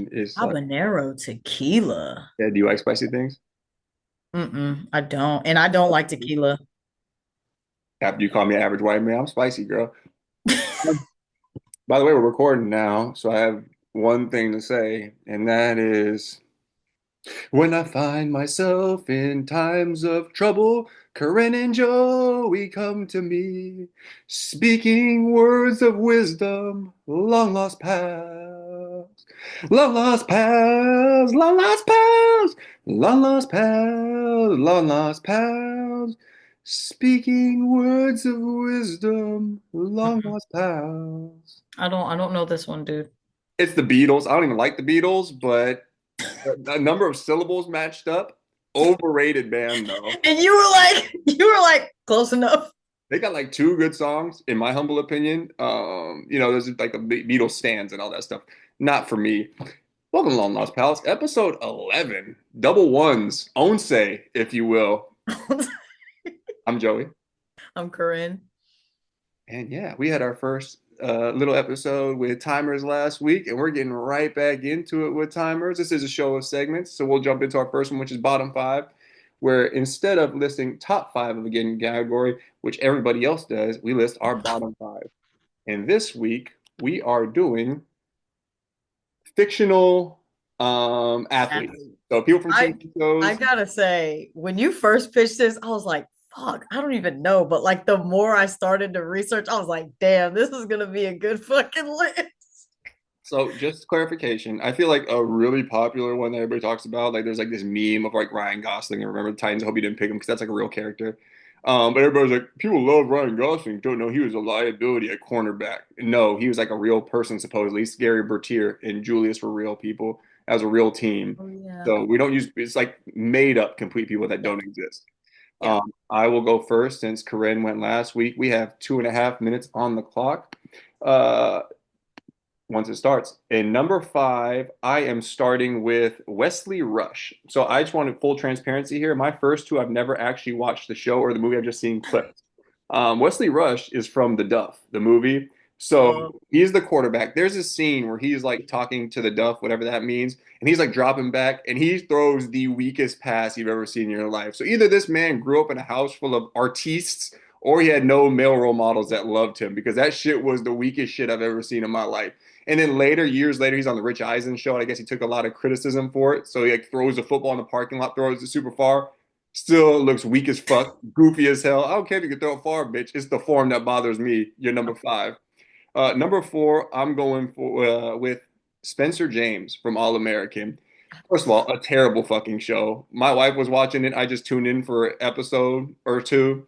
question is like, Habanero tequila. yeah, do you like spicy things? I don't. And I don't like tequila. After you call me average white man, I'm spicy, girl. By the way, we're recording now, so I have one thing to say, and that is when I find myself in times of trouble, Corinne and Joey come to me, speaking words of wisdom, long lost pals, long lost pals, long lost pals, long lost pals, long lost pals, speaking words of wisdom, long Mm-mm. lost pals. I don't know this one, dude. It's the Beatles. I don't even like the Beatles, but a number of syllables matched up. Overrated band though. And you were like close enough. They got like two good songs, in my humble opinion. There's like the Beatles stands and all that stuff. Not for me. Welcome to Long Lost Pals, episode 11, double ones, once, if you will. I'm Joey. I'm Corinne. And yeah, we had our first little episode with timers last week, and we're getting right back into it with timers. This is a show of segments, so we'll jump into our first one, which is bottom five, where instead of listing top five of a given category, which everybody else does, we list our bottom five. And this week, we are doing fictional athletes. So people from I TV I shows. gotta say, when you first pitched this, I was like, fuck, I don't even know. But like the more I started to research, I was like, damn, this is gonna be a good fucking list. So just clarification, I feel like a really popular one that everybody talks about, like there's like this meme of like Ryan Gosling and Remember the Titans. I hope you didn't pick him because that's like a real character. But everybody's like, people love Ryan Gosling, don't know he was a liability at cornerback. No, he was like a real person supposedly. Gary Bertier and Julius were real people as a real team. Oh yeah. So we don't use it's like made up complete people that Yeah. don't exist. Yeah. I will go first since Corinne went last week. We have 2.5 minutes on the clock. Uh, once it starts. In number five, I am starting with Wesley Rush. So I just wanted full transparency here. My first two, I've never actually watched the show or the movie. I've just seen clips. Wesley Rush is from The Duff, the movie. So Uh, he's the quarterback. There's a scene where he's like talking to the Duff, whatever that means, and he's like dropping back, and he throws the weakest pass you've ever seen in your life. So either this man grew up in a house full of artistes, or he had no male role models that loved him because that shit was the weakest shit I've ever seen in my life. And then later, years later, he's on the Rich Eisen show, and I guess he took a lot of criticism for it. So he like throws the football in the parking lot, throws it super far. Still looks weak as fuck, goofy as hell. I don't care if you can throw it far, bitch. It's the form that bothers me. You're number five. Number four, I'm going for with Spencer James from All American. First of all, a terrible fucking show. My wife was watching it. I just tuned in for an episode or two.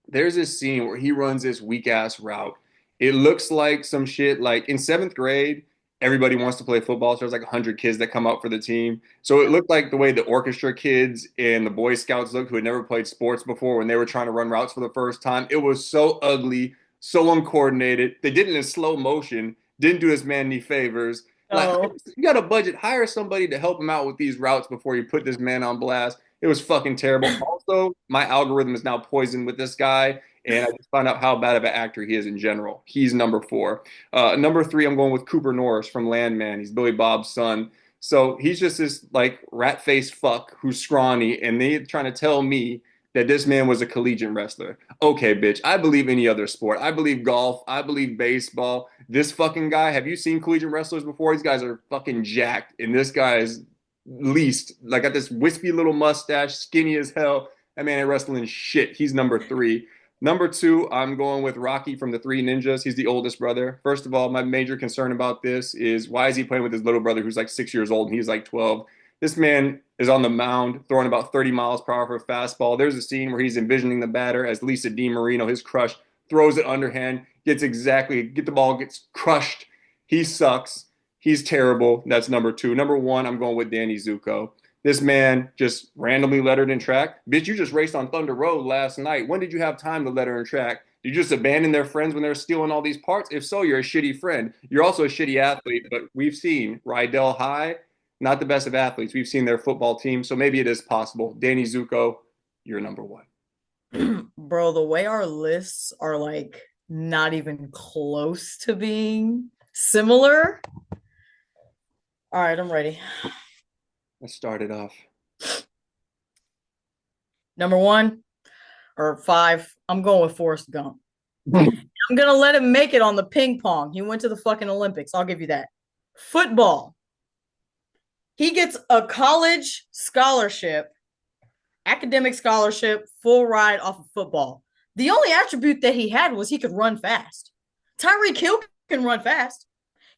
There's this scene where he runs this weak ass route. It looks like some shit like in seventh grade, everybody wants to play football. So there's like 100 kids that come out for the team. So it looked like the way the orchestra kids and the Boy Scouts looked who had never played sports before when they were trying to run routes for the first time. It was so ugly, so uncoordinated. They did it in slow motion, didn't do this man any favors. Like, oh. you got a budget, hire somebody to help him out with these routes before you put this man on blast. It was fucking terrible. Also, my algorithm is now poisoned with this guy, and I just found out how bad of an actor he is in general. He's number four. Number three, I'm going with Cooper Norris from Landman. He's Billy Bob's son. So he's just this like rat faced fuck who's scrawny, and they trying to tell me that this man was a collegiate wrestler. Okay, bitch, I believe any other sport. I believe golf. I believe baseball. This fucking guy, have you seen collegiate wrestlers before? These guys are fucking jacked, and this guy is least. Like got this wispy little mustache, skinny as hell. That man ain't wrestling shit. He's number three. Number two, I'm going with Rocky from the Three Ninjas. He's the oldest brother. First of all, my major concern about this is why is he playing with his little brother who's like 6 years old and he's like 12? This man is on the mound throwing about 30 miles per hour for a fastball. There's a scene where he's envisioning the batter as Lisa DiMarino, his crush, throws it underhand, get the ball, gets crushed. He sucks. He's terrible. That's number two. Number one, I'm going with Danny Zuko. This man just randomly lettered in track. Bitch, you just raced on Thunder Road last night. When did you have time to letter in track? Did you just abandon their friends when they're stealing all these parts? If so, you're a shitty friend. You're also a shitty athlete, but we've seen Rydell High, not the best of athletes. We've seen their football team, so maybe it is possible. Danny Zuko, you're number one. Bro, the way our lists are like not even close to being similar, All right, I'm ready. Let's start it off. Number one or five, I'm going with Forrest Gump. I'm gonna let him make it on the ping pong. He went to the fucking Olympics. I'll give you that. Football. He gets a college scholarship, academic scholarship, full ride off of football. The only attribute that he had was he could run fast. Tyreek Hill can run fast.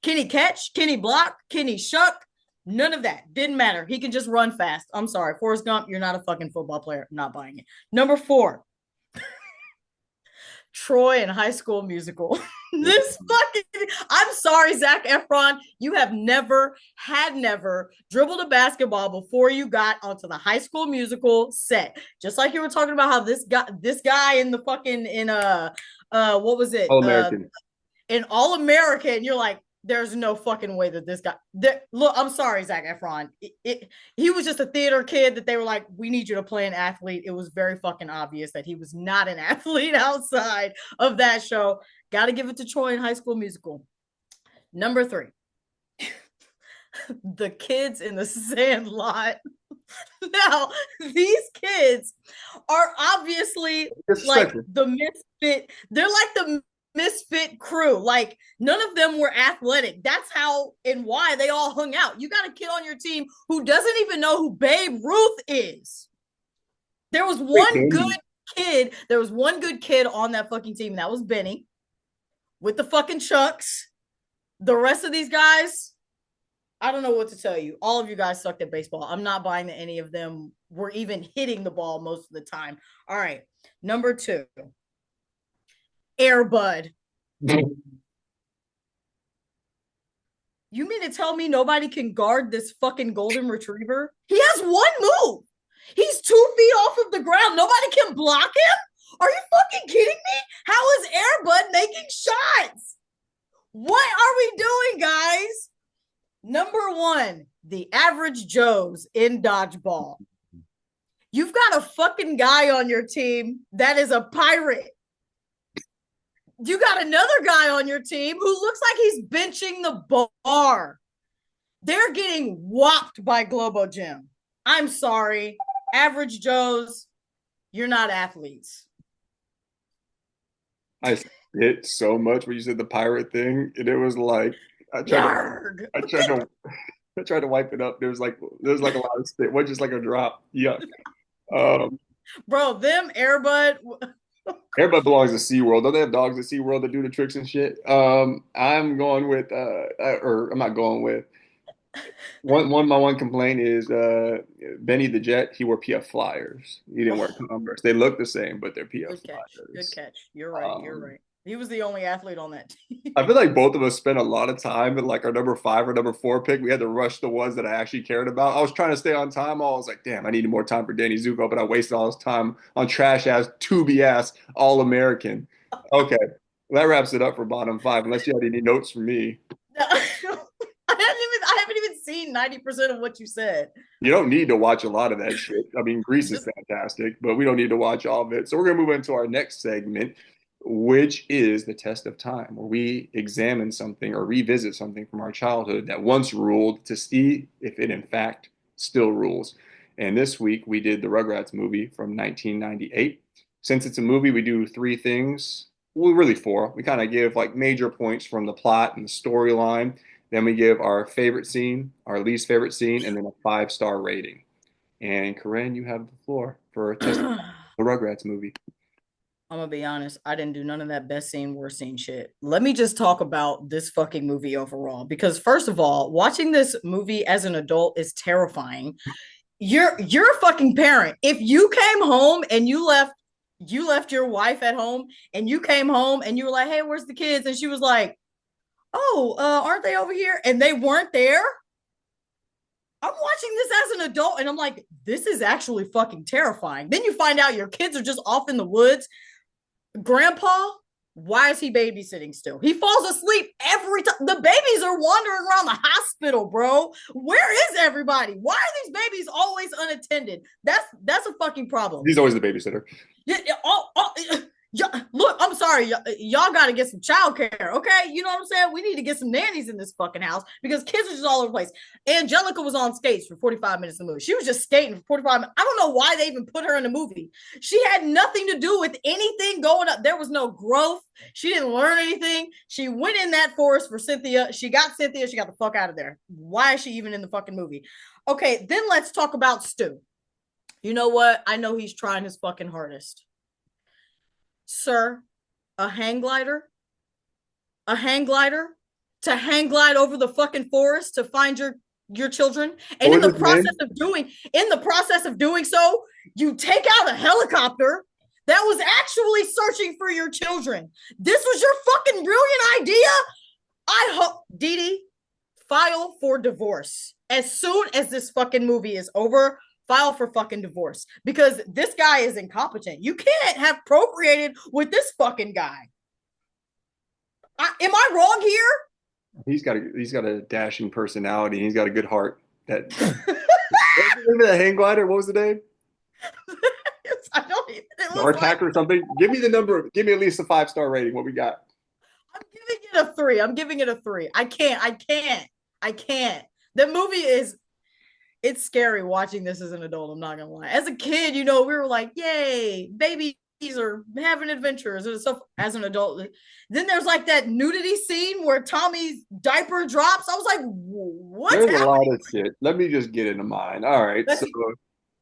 Can he catch? Can he block? Can he shuck? None of that. Didn't matter. He can just run fast. I'm sorry. Forrest Gump, you're not a fucking football player. I'm not buying it. Number four, Troy in High School Musical. This fucking, I'm sorry, Zac Efron, you have never dribbled a basketball before you got onto the High School Musical set. Just like you were talking about how this guy in the fucking what was it? All American. In All American, you're like, there's no fucking way that this guy. Look, I'm sorry, Zac Efron. He was just a theater kid that they were like, we need you to play an athlete. It was very fucking obvious that he was not an athlete outside of that show. Got to give it to Troy in High School Musical. Number three, the kids in the Sandlot. Now, these kids are obviously like the misfit. They're like the misfit crew. Like, none of them were athletic. That's how and why they all hung out. You got a kid on your team who doesn't even know who Babe Ruth is. There was one good kid. There was one good kid on that fucking team. That was Benny with the fucking Chucks. The rest of these guys, I don't know what to tell you. All of you guys sucked at baseball. I'm not buying that any of them were even hitting the ball most of the time. All right. Number two, Air Bud. You mean to tell me nobody can guard this fucking golden retriever? He has one move. He's 2 feet off of the ground. Nobody can block him? Are you fucking kidding me? How is Air Bud making shots? What are we doing, guys? Number one, the average Joes in dodgeball. You've got a fucking guy on your team that is a pirate. You got another guy on your team who looks like he's benching the bar. They're getting whopped by Globo Gym. I'm sorry. Average Joes, you're not athletes. I hit so much when you said the pirate thing, and it was like I tried to wipe it up. There was like a lot of spit. What, just like a drop? Yuck. Bro, them Air Bud. Airbud belongs to SeaWorld. Don't they have dogs at SeaWorld that do the tricks and shit? I'm going with, or I'm not going with. My one complaint is Benny the Jet. He wore PF Flyers. He didn't wear Converse. They look the same, but they're PF Flyers. Good catch. You're right. You're right. He was the only athlete on that team. I feel like both of us spent a lot of time in like our number 5 or number 4 pick. We had to rush the ones that I actually cared about. I was trying to stay on time. I was like, damn, I needed more time for Danny Zuko, but I wasted all this time on trash ass, tubey ass, All American. Okay, well, that wraps it up for bottom 5. Unless you had any notes for me. I haven't even seen 90% of what you said. You don't need to watch a lot of that shit. I mean, Grease is fantastic, but we don't need to watch all of it. So we're gonna move into our next segment, which is the test of time, where we examine something or revisit something from our childhood that once ruled to see if it in fact still rules. And this week we did the Rugrats movie from 1998. Since it's a movie, we do 3 things. Well, really 4. We kind of give like major points from the plot and the storyline. Then we give our favorite scene, our least favorite scene, and then a 5-star rating. And Corinne, you have the floor for a test of the Rugrats movie. I'm gonna be honest, I didn't do none of that best scene, worst scene shit. Let me just talk about this fucking movie overall. Because first of all, watching this movie as an adult is terrifying. You're a fucking parent. If you came home and you left your wife at home and you came home and you were like, hey, where's the kids? And she was like, oh, aren't they over here? And they weren't there. I'm watching this as an adult and I'm like, this is actually fucking terrifying. Then you find out your kids are just off in the woods. Grandpa, why is he babysitting still? He falls asleep every time. The babies are wandering around the hospital, bro. Where is everybody? Why are these babies always unattended? That's a fucking problem. He's always the babysitter. Yeah, Look, I'm sorry, y'all got to get some childcare, okay? You know what I'm saying? We need to get some nannies in this fucking house because kids are just all over the place. Angelica was on skates for 45 minutes of the movie. She was just skating for 45 minutes. I don't know why they even put her in the movie. She had nothing to do with anything going up. There was no growth. She didn't learn anything. She went in that forest for Cynthia. She got Cynthia. She got the fuck out of there. Why is she even in the fucking movie? Okay, then let's talk about Stu. You know what? I know he's trying his fucking hardest. Sir, a hang glider, a hang glider to hang glide over the fucking forest to find your children, and What was his name? in the process of doing so, you take out a helicopter that was actually searching for your children. This was your fucking brilliant idea. I hope, Dee Dee, file for divorce as soon as this fucking movie is over. File for fucking divorce because this guy is incompetent. You can't have procreated with this fucking guy. Am I wrong He's got a dashing personality. He's got a good heart. That here? what was the name of that hang glider? What was the name? I don't even. It Or was like attack or something? Give me the number. Give me at least a 5-star rating. What we got? I'm giving it a three. I'm giving it a three. I can't. I can't. I can't. The movie is. It's scary watching this as an adult. I'm not gonna lie. As a kid, you know, we were like, "Yay, babies are having adventures" and stuff. As an adult, then there's like that nudity scene where Tommy's diaper drops. I was like, "What's There's a lot happening?" of shit. Let me just get into mine. All right. That's So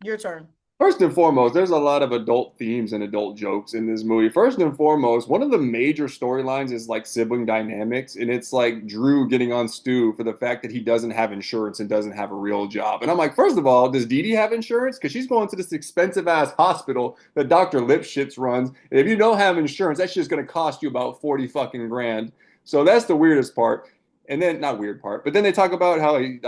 your turn. first and foremost, there's a lot of adult themes and adult jokes in this movie. First and foremost, one of the major storylines is like sibling dynamics, and it's like Drew getting on Stu for the fact that he doesn't have insurance and doesn't have a real job. And I'm like, first of all, does Dee Dee have insurance? Because she's going to this expensive ass hospital that Dr. Lipschitz runs. And if you don't have insurance, that's just going to cost you about 40 fucking grand. So that's the weirdest part. And then, not weird part, but then they talk about how he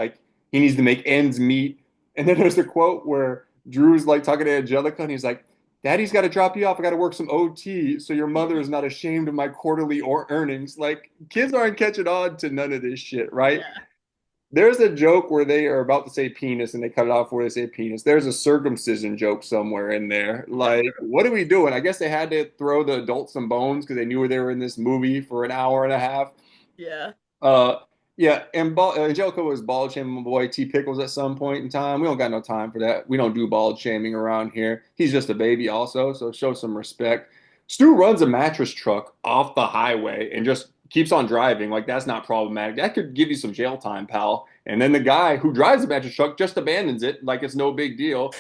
needs to make ends meet. And then there's the quote where Drew's like talking to Angelica, and he's like, "Daddy's got to drop you off. I got to work some OT, so your mother is not ashamed of my quarterly earnings." Like, kids aren't catching on to none of this shit, right? Yeah. There's a joke where they are about to say penis, and they cut it off where they say penis. There's a circumcision joke somewhere in there. Like, what are we doing? I guess they had to throw the adults some bones because they knew they were in this movie for an hour and a half. Yeah. Uh, yeah, and Angelica was bald shaming my boy T Pickles at some point in time. We don't got no time for that. We don't do bald shaming around here. He's just a baby, also, so show some respect. Stu runs a mattress truck off the highway and just keeps on driving. Like, that's not problematic. That could give you some jail time, pal. And then the guy who drives the mattress truck just abandons it like it's no big deal.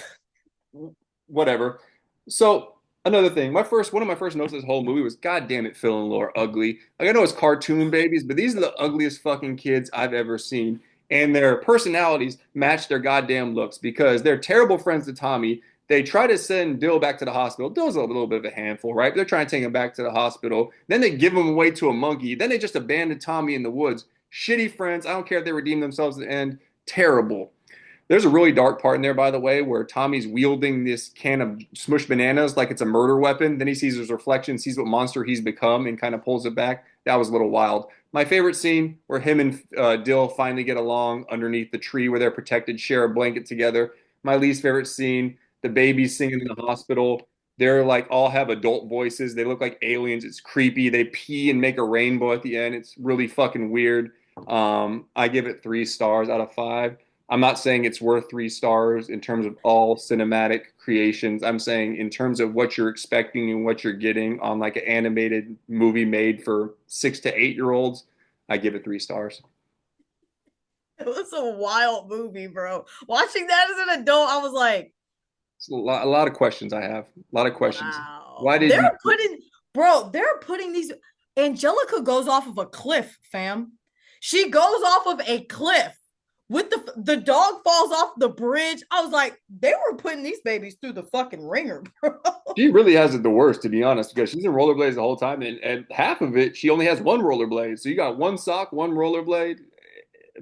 Whatever. So another thing, one of my first notes of this whole movie was, God damn it, Phil and Laura ugly. Like, I know it's cartoon babies, but these are the ugliest fucking kids I've ever seen. And their personalities match their goddamn looks because they're terrible friends to Tommy. They try to send Dill back to the hospital. Dill's a little bit of a handful, right? They're trying to take him back to the hospital. Then they give him away to a monkey. Then they just abandon Tommy in the woods. Shitty friends. I don't care if they redeem themselves at the end. Terrible. There's a really dark part in there, by the way, where Tommy's wielding this can of smushed bananas like it's a murder weapon. Then he sees his reflection, sees what monster he's become, and kind of pulls it back. That was a little wild. My favorite scene where him and Dill finally get along underneath the tree where they're protected, share a blanket together. My least favorite scene, the babies singing in the hospital. They're like all have adult voices. They look like aliens. It's creepy. They pee and make a rainbow at the end. It's really fucking weird. I give it 3 stars out of 5. I'm not saying it's worth 3 stars in terms of all cinematic creations. I'm saying in terms of what you're expecting and what you're getting on like an animated movie made for 6 to 8 year olds, I give it 3 stars. It was a wild movie, bro. Watching that as an adult, I was like, It's a lot of questions I have. A lot of questions. wow. Why did you? They're putting these. Angelica goes off of a cliff, fam. She goes off of a cliff with the dog falls off the bridge. I was like, they were putting these babies through the fucking ringer, bro. She really has it the worst, to be honest, because she's in rollerblades the whole time, and half of it she only has one rollerblade. So you got one sock, one rollerblade.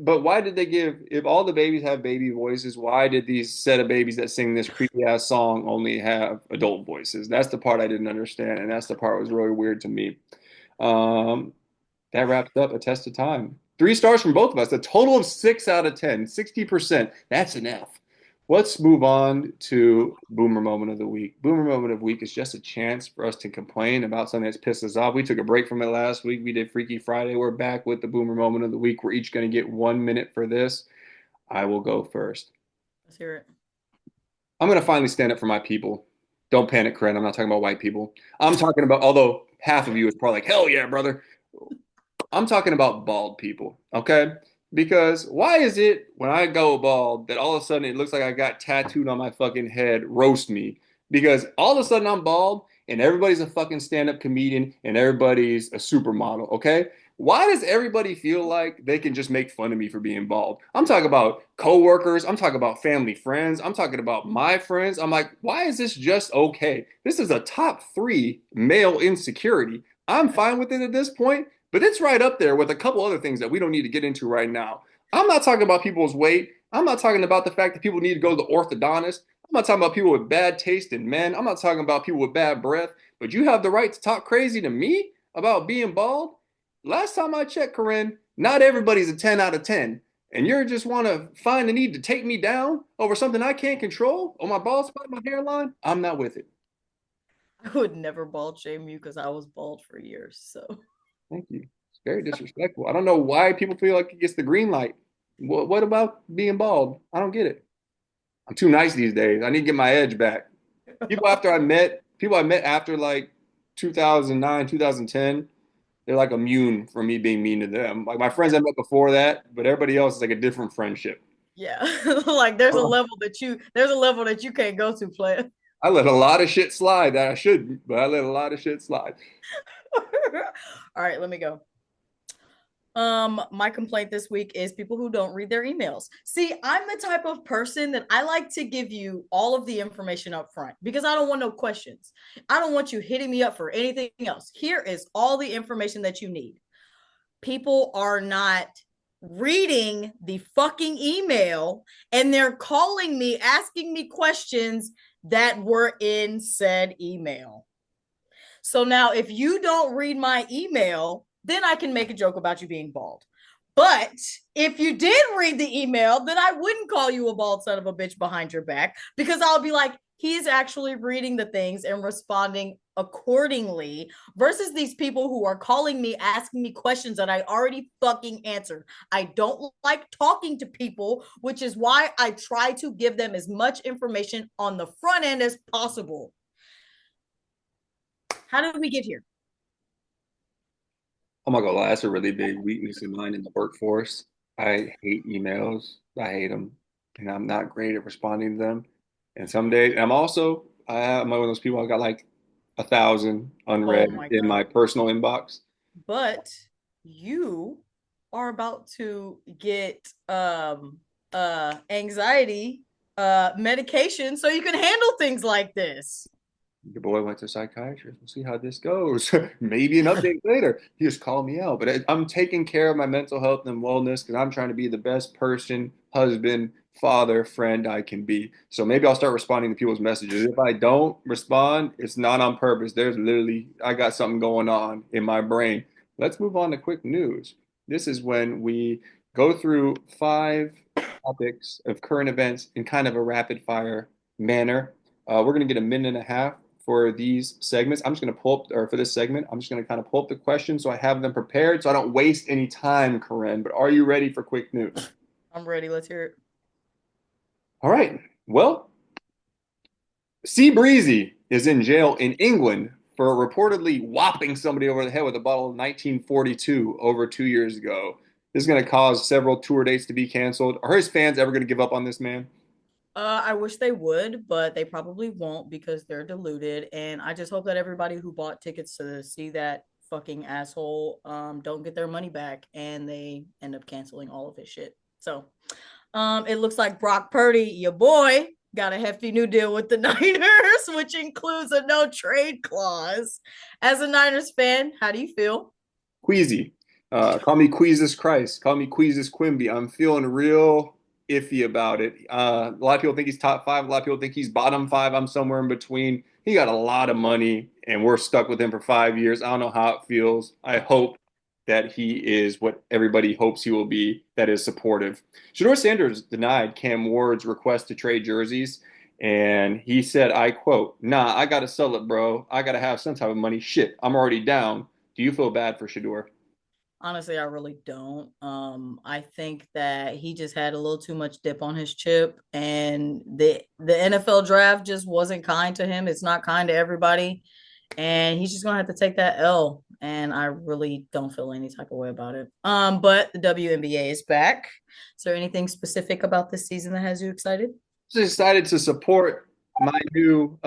But why did they give, if all the babies have baby voices, why did these set of babies that sing this creepy ass song only have adult voices? That's the part I didn't understand, and that's the part that was really weird to me. Um, that wraps up A Test of Time. 3 stars from both of us, a total of 6 out of 10, 60%. That's an F. Let's move on to Boomer Moment of the Week. Boomer Moment of the Week is just a chance for us to complain about something that's pissed us off. We took a break from it last week. We did Freaky Friday. We're back with the Boomer Moment of the Week. We're each going to get 1 minute for this. I will go first. Let's hear it. I'm going to finally stand up for my people. Don't panic, Corinne. I'm not talking about white people. I'm talking about, although half of you is probably like, hell yeah, brother. I'm talking about bald people, okay? Because why is it when I go bald that all of a sudden it looks like I got tattooed on my fucking head, roast me? Because all of a sudden I'm bald and everybody's a fucking stand-up comedian and everybody's a supermodel, okay? Why does everybody feel like they can just make fun of me for being bald? I'm talking about coworkers, I'm talking about family friends, I'm talking about my friends. I'm like, why is this just okay? This is a top three male insecurity. I'm fine with it at this point. But it's right up there with a couple other things that we don't need to get into right now. I'm not talking about people's weight. I'm not talking about the fact that people need to go to the orthodontist. I'm not talking about people with bad taste in men. I'm not talking about people with bad breath. But you have the right to talk crazy to me about being bald? Last time I checked, Corinne, not everybody's a 10 out of 10. And you just want to find the need to take me down over something I can't control, or my bald spot, my hairline? I'm not with it. I would never bald shame you because I was bald for years. So Thank you. It's very disrespectful. I don't know why people feel like it gets the green light. What about being bald? I don't get it. I'm too nice these days. I need to get my edge back. People I met after like 2009, 2010, they're like immune from me being mean to them. Like my friends I met before that, but everybody else is like a different friendship. yeah, like there's a level that you can't go to, player. I let a lot of shit slide that I shouldn't, but I let a lot of shit slide. All right, let me go. My complaint this week is people who don't read their emails. See, I'm the type of person that I like to give you all of the information up front because I don't want no questions. I don't want you hitting me up for anything else. Here is all the information that you need. People are not reading the fucking email and they're calling me, asking me questions that were in said email. So now, if you don't read my email, then I can make a joke about you being bald. But if you did read the email, then I wouldn't call you a bald son of a bitch behind your back because I'll be like, he's actually reading the things and responding accordingly versus these people who are calling me, asking me questions that I already fucking answered. I don't like talking to people, which is why I try to give them as much information on the front end as possible. How did we get here? I'm not gonna lie, that's a really big weakness of mine in the workforce. I hate emails. I hate them, and I'm not great at responding to them. And some days, I'm one of those people. I got like 1,000 Oh unread my in God. my personal inbox. But you are about to get anxiety medication so you can handle things like this. Your boy went to a psychiatrist. We'll see how this goes. Maybe an update later. He just called me out. But I'm taking care of my mental health and wellness because I'm trying to be the best person, husband, father, friend I can be. So maybe I'll start responding to people's messages. If I don't respond, it's not on purpose. I got something going on in my brain. Let's move on to quick news. This is when we go through 5 topics of current events in kind of a rapid fire manner. We're going to get a minute and a half for these segments. I'm just going to pull up, or for this segment, I'm just going to kind of pull up the questions so I have them prepared so I don't waste any time, Corinne. But are you ready for quick news? I'm ready. Let's hear it. All right. Well, C. Breezy is in jail in England for reportedly whopping somebody over the head with a bottle of 1942 over 2 years ago. This is going to cause several tour dates to be canceled. Are his fans ever going to give up on this man? I wish they would, but they probably won't because they're deluded. And I just hope that everybody who bought tickets to see that fucking asshole don't get their money back and they end up canceling all of his shit. So it looks like Brock Purdy, your boy, got a hefty new deal with the Niners, which includes a no trade clause. As a Niners fan, how do you feel? Queasy. Call me Queezus Christ. Call me Queezus Quimby. I'm feeling real iffy about it. A lot of people think he's top five. A lot of people think he's bottom five. I'm somewhere in between. He got a lot of money, and we're stuck with him for 5 years. I don't know how it feels. I hope that he is what everybody hopes he will be, that is supportive. Shedeur Sanders denied Cam Ward's request to trade jerseys, and he said, I quote, "Nah, I gotta sell it, bro. I gotta have some type of money. Shit, I'm already down." Do you feel bad for Shedeur? Honestly, I really don't. I think that he just had a little too much dip on his chip, and the NFL draft just wasn't kind to him. It's not kind to everybody, and he's just gonna have to take that L. And I really don't feel any type of way about it. But the WNBA is back. Is there anything specific about this season that has you excited? Decided to support my new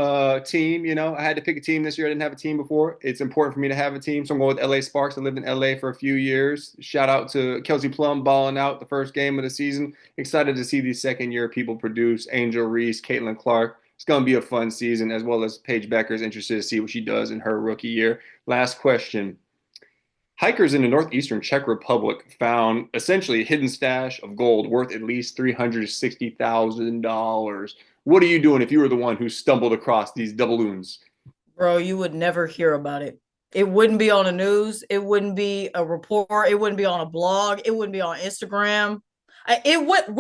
team. You know, I had to pick a team this year. I didn't have a team before. It's important for me to have a team, so I'm going with LA Sparks. I lived in LA for a few years. Shout out to Kelsey Plum balling out the first game of the season. Excited to see these second year people produce. Angel Reese, Caitlin Clark. It's going to be a fun season, as well as Paige Becker's interested to see what she does in her rookie year. Last question. Hikers in the northeastern Czech Republic found essentially a hidden stash of gold worth at least $360,000. What are you doing if you were the one who stumbled across these doubloons? Bro, you would never hear about it. It wouldn't be on the news. It wouldn't be a report. It wouldn't be on a blog. It wouldn't be on Instagram. We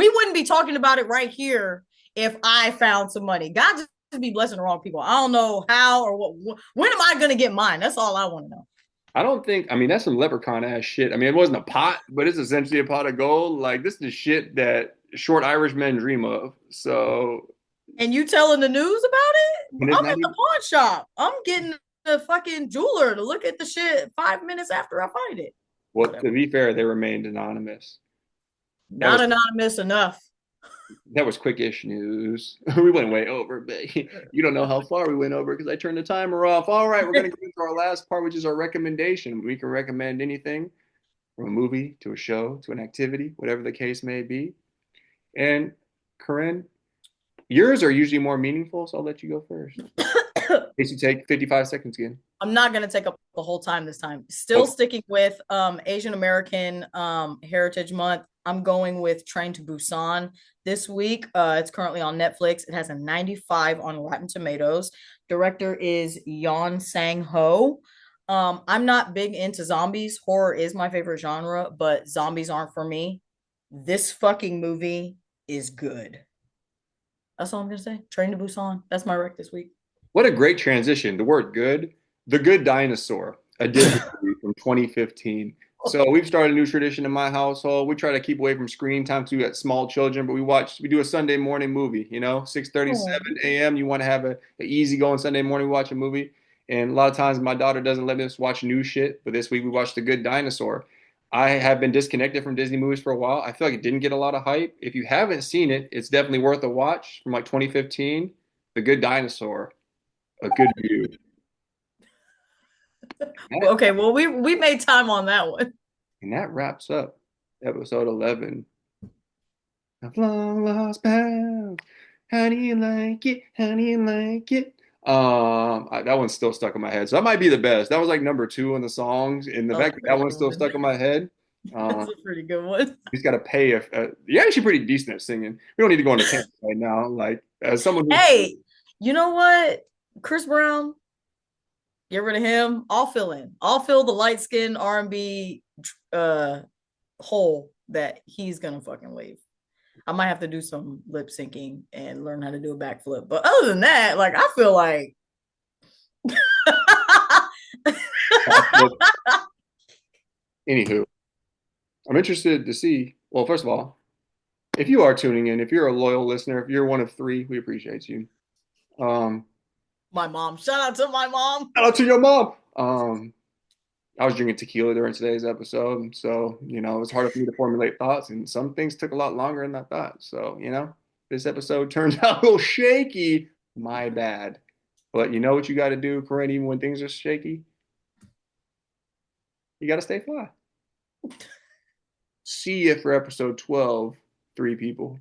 wouldn't be talking about it right here if I found some money. God just be blessing the wrong people. I don't know how or what. When am I gonna get mine? That's all I want to know. I don't think, I mean, that's some leprechaun ass shit. I mean, it wasn't a pot, but it's essentially a pot of gold. Like, this is the shit that short Irish men dream of. So, And you telling the news about it? and it's I'm not at the even, pawn shop. I'm getting the fucking jeweler to look at the shit 5 minutes after I find it. well, Whatever. to be fair, they remained anonymous. That Not was anonymous enough. that was quickish news. We went way over, but you don't know how far we went over because I turned the timer off. All right, we're going to get into our last part, which is our recommendation. We can recommend anything from a movie to a show to an activity, whatever the case may be. And Corinne, yours are usually more meaningful, so I'll let you go first. In case you take 55 seconds again. I'm not gonna take up the whole time this time. Still Okay. sticking with Asian American Heritage Month. I'm going with Train to Busan this week. It's currently on Netflix. It has a 95 on Rotten Tomatoes. Director is Yeon Sang Ho. I'm not big into zombies. Horror is my favorite genre, but zombies aren't for me. This fucking movie is good. That's all I'm gonna say. Train to Busan. That's my rec this week. What a great transition. The word good, The Good Dinosaur, a Disney movie from 2015. So we've started a new tradition in my household. We try to keep away from screen time because we got small children, but we do a Sunday morning movie, you know, 6:37 a.m. You want to have a easy going Sunday morning, watch a movie. And a lot of times my daughter doesn't let us watch new shit, but this week we watched The Good Dinosaur. I have been disconnected from Disney movies for a while. I feel like it didn't get a lot of hype. If you haven't seen it, it's definitely worth a watch from like 2015. The Good Dinosaur, a good view. Okay, well we made time on that one. And that wraps up episode 11 of Long Lost Pals. How do you like it? How do you like it? That one's still stuck in my head. So that might be the best. That was like number two in the songs. And the That was fact a that that pretty one's good still one. stuck in my head, That's a pretty good one. he's got to pay. You're actually pretty decent at singing. We don't need to go into tangent right now. Like, as someone who's, Hey, you know what? Chris Brown, get rid of him. I'll fill in. I'll fill the light skin R&B uh hole that he's gonna fucking leave. I might have to do some lip syncing and learn how to do a backflip. But other than that, like I feel like anywho, I'm interested to see. Well, first of all, if you are tuning in, if you're a loyal listener, if you're one of three, we appreciate you. Um, my mom. Shout out to my mom. Shout out to your mom. I was drinking tequila during today's episode, so it was harder for me to formulate thoughts, and some things took a lot longer than I thought. So, this episode turns out a little shaky. My bad. But you know what you got to do, Corinne, even when things are shaky? You got to stay fly. See you for episode 12, Three People.